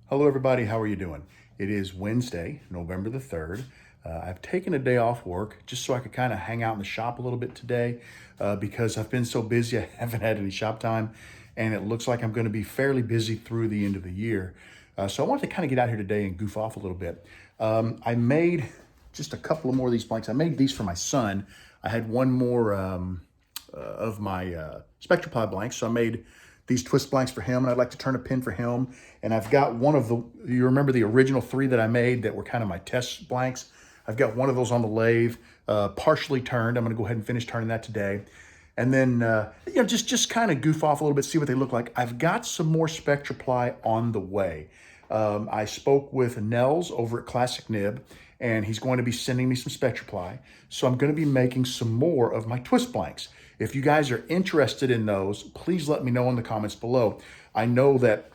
Hello everybody, how are you doing? It is Wednesday, November the 3rd. I've taken a day off work just so I could kind of hang out in the shop a little bit today because I've been so busy I haven't had any shop time, and it looks like I'm going to be fairly busy through the end of the year. So I wanted to kind of get out here today and goof off a little bit. I made just a couple of more of these blanks. I made these for my son. I had one more of my SpectraPly blanks, so I made these twist blanks for him, and I'd like to turn a pin for him. And I've got one of the, you remember the original three that I made that were kind of my test blanks? I've got one of those on the lathe, partially turned. I'm gonna go ahead and finish turning that today. And then, just kind of goof off a little bit, see what they look like. I've got some more SpectraPly on the way. I spoke with Nels over at Classic Nib, and he's going to be sending me some SpectraPly. So I'm going to be making some more of my twist blanks. If you guys are interested in those, please let me know in the comments below. I know that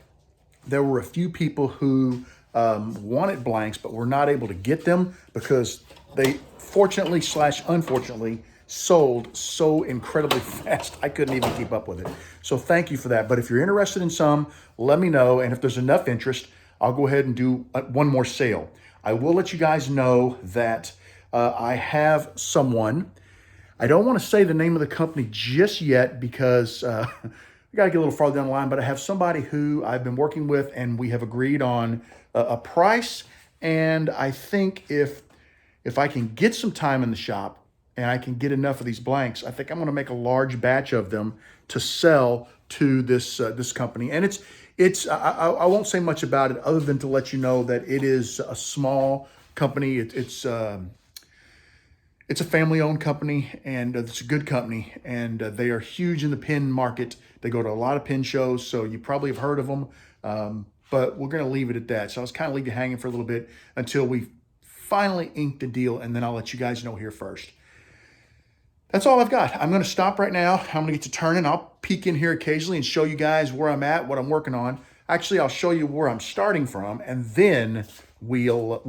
there were a few people who wanted blanks, but were not able to get them because they fortunately / unfortunately sold so incredibly fast. I couldn't even keep up with it. So thank you for that. But if you're interested in some, let me know. And if there's enough interest, I'll go ahead and do one more sale. I will let you guys know that I have someone. I don't want to say the name of the company just yet because we got to get a little farther down the line, but I have somebody who I've been working with, and we have agreed on a price. And I think if I can get some time in the shop and I can get enough of these blanks, I think I'm going to make a large batch of them to sell to this company. And I won't say much about it other than to let you know that it is a small company. It's a family-owned company, and it's a good company, and they are huge in the pin market. They go to a lot of pin shows, so you probably have heard of them, but we're going to leave it at that. So I was kind of leave you hanging for a little bit until we finally ink the deal, and then I'll let you guys know here first. That's all I've got. I'm going to stop right now. I'm going to get to turning. I'll peek in here occasionally and show you guys where I'm at, what I'm working on. Actually, I'll show you where I'm starting from, and then we'll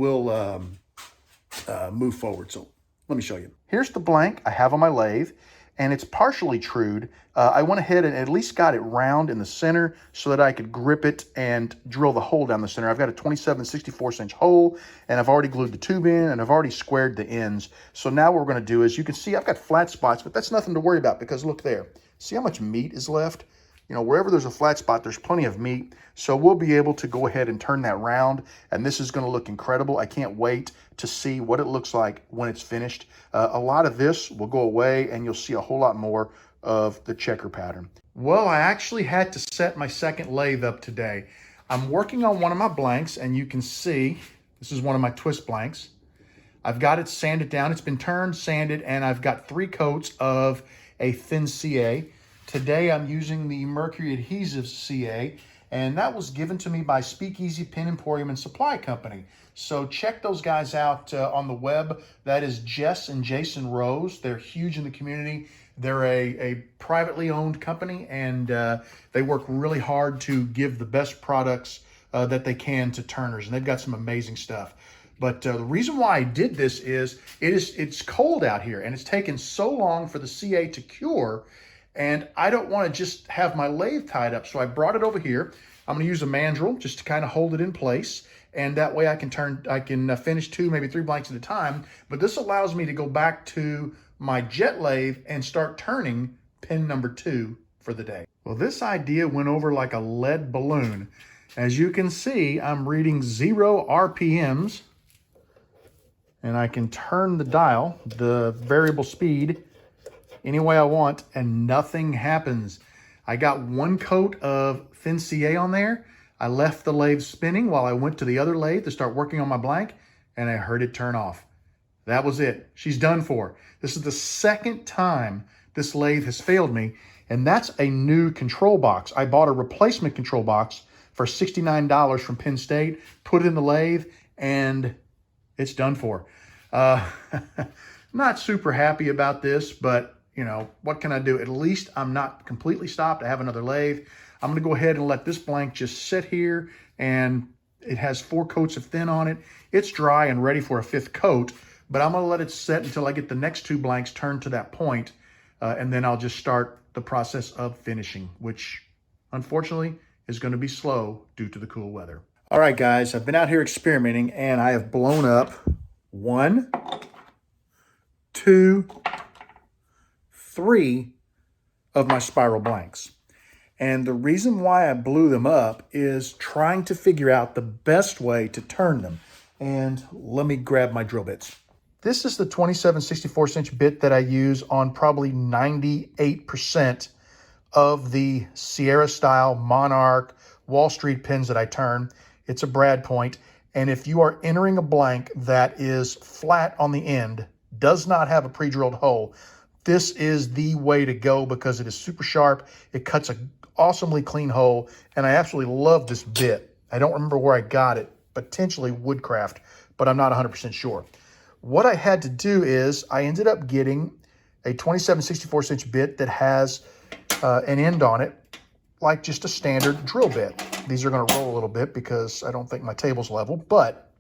move forward. So let me show you. Here's the blank I have on my lathe, and it's partially trued. I went ahead and at least got it round in the center so that I could grip it and drill the hole down the center. I've got a 27/64" hole, and I've already glued the tube in, and I've already squared the ends. So now what we're going to do is, you can see I've got flat spots, but that's nothing to worry about because look there. See how much meat is left? You know, wherever there's a flat spot, there's plenty of meat. So we'll be able to go ahead and turn that round, and this is going to look incredible. I can't wait to see what it looks like when it's finished. A lot of this will go away, and you'll see a whole lot more of the checker pattern. Well, I actually had to set my second lathe up today. I'm working on one of my blanks, and you can see this is one of my twist blanks. I've got it sanded down. It's been turned, sanded, and I've got 3 coats of a thin CA. Today I'm using the Mercury Adhesive CA, and that was given to me by Speakeasy Pin Emporium and Supply Company. So check those guys out on the web. That is Jess and Jason Rose. They're huge in the community. They're a privately owned company, and they work really hard to give the best products that they can to turners, and they've got some amazing stuff. But the reason why I did this is it's cold out here, and it's taken so long for the CA to cure, and I don't want to just have my lathe tied up. So I brought it over here. I'm going to use a mandrel just to kind of hold it in place, and that way I can finish 2, maybe 3 blanks at a time. But this allows me to go back to my jet lathe and start turning pin number 2 for the day. Well, this idea went over like a lead balloon. As you can see, I'm reading 0 RPMs, and I can turn the dial, the variable speed, any way I want, and nothing happens. I got 1 coat of thin CA on there. I left the lathe spinning while I went to the other lathe to start working on my blank, and I heard it turn off. That was it. She's done for. This is the second time this lathe has failed me, and that's a new control box. I bought a replacement control box for $69 from Penn State, put it in the lathe, and it's done for. Not super happy about this, but you know, what can I do? At least I'm not completely stopped. I have another lathe. I'm going to go ahead and let this blank just sit here, and it has 4 coats of thin on it. It's dry and ready for a 5th coat, but I'm going to let it set until I get the next 2 blanks turned to that point, and then I'll just start the process of finishing, which unfortunately is going to be slow due to the cool weather. All right, guys, I've been out here experimenting and I have blown up 1, 2, 3 of my spiral blanks. And the reason why I blew them up is trying to figure out the best way to turn them. And let me grab my drill bits. This is the 27/64" bit that I use on probably 98% of the Sierra style Monarch Wall Street pins that I turn. It's a brad point. And if you are entering a blank that is flat on the end, does not have a pre-drilled hole, this is the way to go because it is super sharp. It cuts an awesomely clean hole, and I absolutely love this bit. I don't remember where I got it, potentially Woodcraft, but I'm not 100% sure. What I had to do is I ended up getting a 27/64" bit that has an end on it, like just a standard drill bit. These are going to roll a little bit because I don't think my table's level, but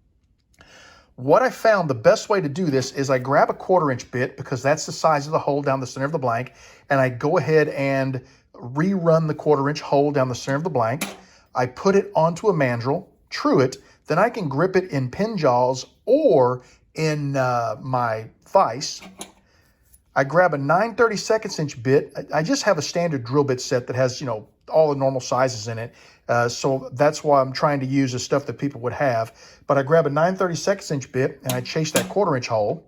what I found the best way to do this is I grab a 1/4" bit because that's the size of the hole down the center of the blank, and I go ahead and rerun the 1/4" hole down the center of the blank. I put it onto a mandrel, true it, then I can grip it in pin jaws or in my vise. I grab a 9/32" bit. I just have a standard drill bit set that has, all the normal sizes in it. So that's why I'm trying to use the stuff that people would have. But I grab a 9/32" bit and I chase that 1/4" hole.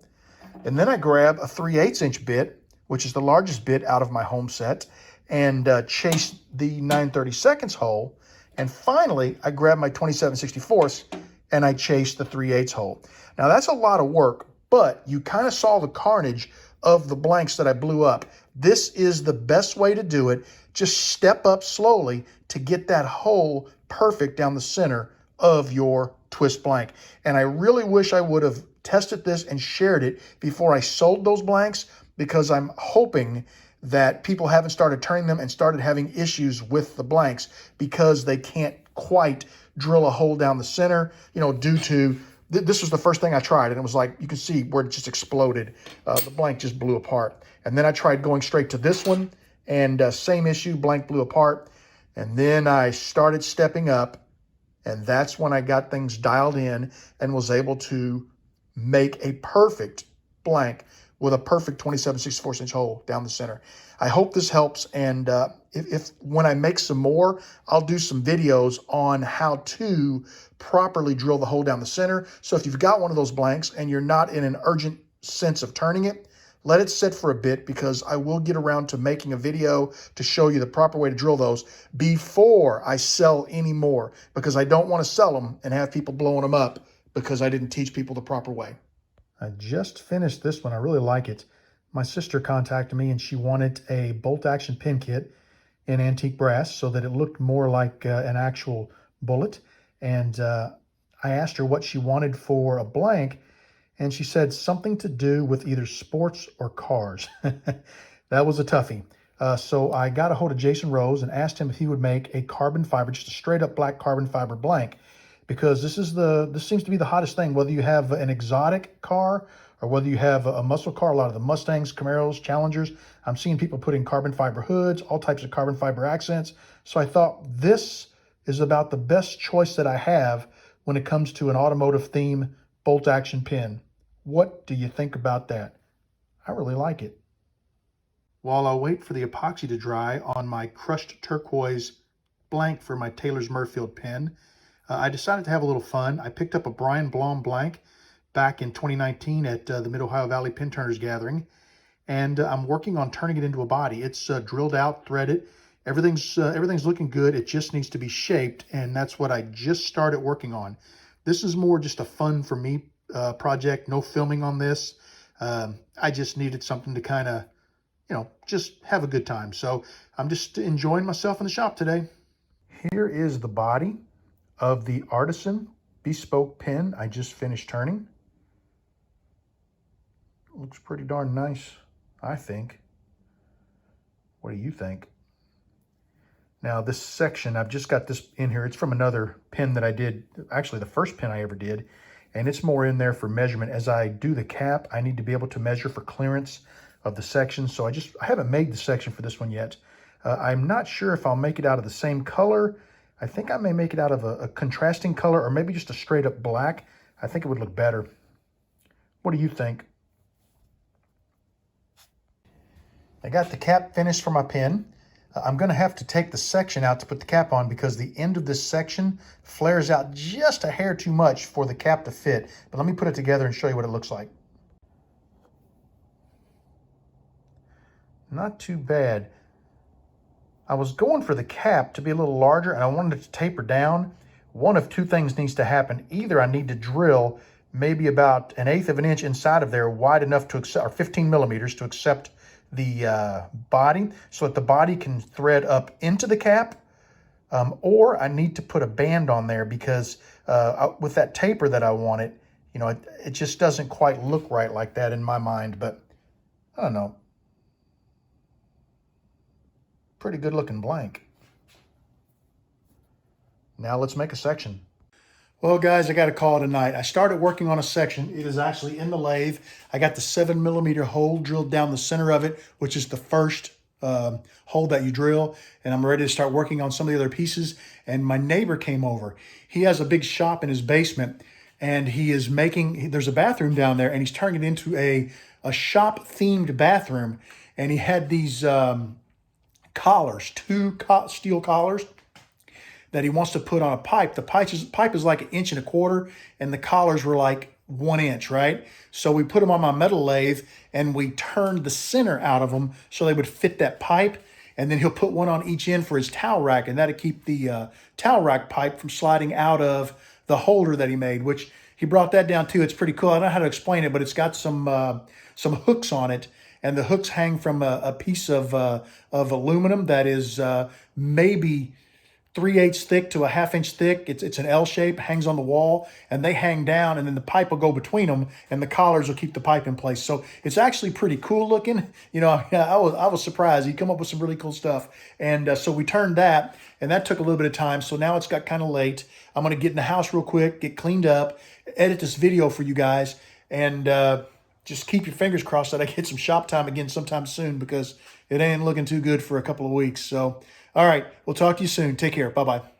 And then I grab a 3/8" bit, which is the largest bit out of my home set, and chase the 9/32" hole. And finally, I grab my 27/64" and I chase the 3/8" hole. Now that's a lot of work, but you kind of saw the carnage of the blanks that I blew up. This is the best way to do it. Just step up slowly to get that hole perfect down the center of your twist blank. And I really wish I would have tested this and shared it before I sold those blanks, because I'm hoping that people haven't started turning them and started having issues with the blanks because they can't quite drill a hole down the center, due to this was the first thing I tried, and it was like, you can see where it just exploded. The blank just blew apart. And then I tried going straight to this one, and same issue, blank blew apart. And then I started stepping up, and that's when I got things dialed in and was able to make a perfect blank with a perfect 27/64" hole down the center. I hope this helps, and if when I make some more, I'll do some videos on how to properly drill the hole down the center. So if you've got one of those blanks and you're not in an urgent sense of turning it, let it sit for a bit, because I will get around to making a video to show you the proper way to drill those before I sell any more, because I don't want to sell them and have people blowing them up because I didn't teach people the proper way. I just finished this one. I really like it. My sister contacted me and she wanted a bolt action pin kit in antique brass so that it looked more like an actual bullet. And I asked her what she wanted for a blank, and she said something to do with either sports or cars. That was a toughie. So I got a hold of Jason Rose and asked him if he would make a carbon fiber, just a straight up black carbon fiber blank, because this seems to be the hottest thing, whether you have an exotic car or whether you have a muscle car. A lot of the Mustangs, Camaros, Challengers, I'm seeing people putting carbon fiber hoods, all types of carbon fiber accents. So I thought this is about the best choice that I have when it comes to an automotive theme bolt action pin. What do you think about that? I really like it. While I wait for the epoxy to dry on my crushed turquoise blank for my Taylor's Murfield pin, I decided to have a little fun. I picked up a Brian Blom blank back in 2019 at the Mid-Ohio Valley Pin Turners Gathering, and I'm working on turning it into a body. It's drilled out, threaded. Everything's looking good. It just needs to be shaped, and that's what I just started working on. This is more just a fun for me project. No filming on this. I just needed something to kind of, just have a good time. So I'm just enjoying myself in the shop today. Here is the body of the Artisan bespoke pin I just finished turning. Looks pretty darn nice, I think. What do you think? Now this section, I've just got this in here. It's from another pin that I did, actually the first pin I ever did, and it's more in there for measurement. As I do the cap, I need to be able to measure for clearance of the section. So I haven't made the section for this one yet. I'm not sure if I'll make it out of the same color. I think I may make it out of a contrasting color or maybe just a straight up black. I think it would look better. What do you think? I got the cap finished for my pen. I'm going to have to take the section out to put the cap on because the end of this section flares out just a hair too much for the cap to fit. But let me put it together and show you what it looks like. Not too bad. I was going for the cap to be a little larger and I wanted it to taper down. One of two things needs to happen. Either I need to drill maybe about 1/8 of an inch inside of there, wide enough to accept, or 15 millimeters to accept the body, so that the body can thread up into the cap, or I need to put a band on there because with that taper that I wanted, you know, it just doesn't quite look right like that in my mind, but I don't know. Pretty good looking blank. Now let's make a section. Well, guys, I got to call it a night. I started working on a section. It is actually in the lathe. I got the 7mm hole drilled down the center of it, which is the first hole that you drill. And I'm ready to start working on some of the other pieces. And my neighbor came over. He has a big shop in his basement, and he is making, there's a bathroom down there, and he's turning it into a shop-themed bathroom. And he had these collars, two steel collars, that he wants to put on a pipe. The pipe is like 1.25 inches, and the collars were like 1 inch, right? So we put them on my metal lathe, and we turned the center out of them so they would fit that pipe. And then he'll put one on each end for his towel rack, and that'll keep the towel rack pipe from sliding out of the holder that he made, which he brought that down too. It's pretty cool. I don't know how to explain it, but it's got some hooks on it, and the hooks hang from a piece of aluminum that is maybe 3/8 thick to a 1/2 inch thick. It's an L shape, hangs on the wall, and they hang down, and then the pipe will go between them, and the collars will keep the pipe in place. So it's actually pretty cool looking. You know, I was surprised. He come up with some really cool stuff. And so we turned that, and that took a little bit of time. So now it's got kind of late. I'm going to get in the house real quick, get cleaned up, edit this video for you guys, and just keep your fingers crossed that I get some shop time again sometime soon, because it ain't looking too good for a couple of weeks. So, all right, we'll talk to you soon. Take care. Bye-bye.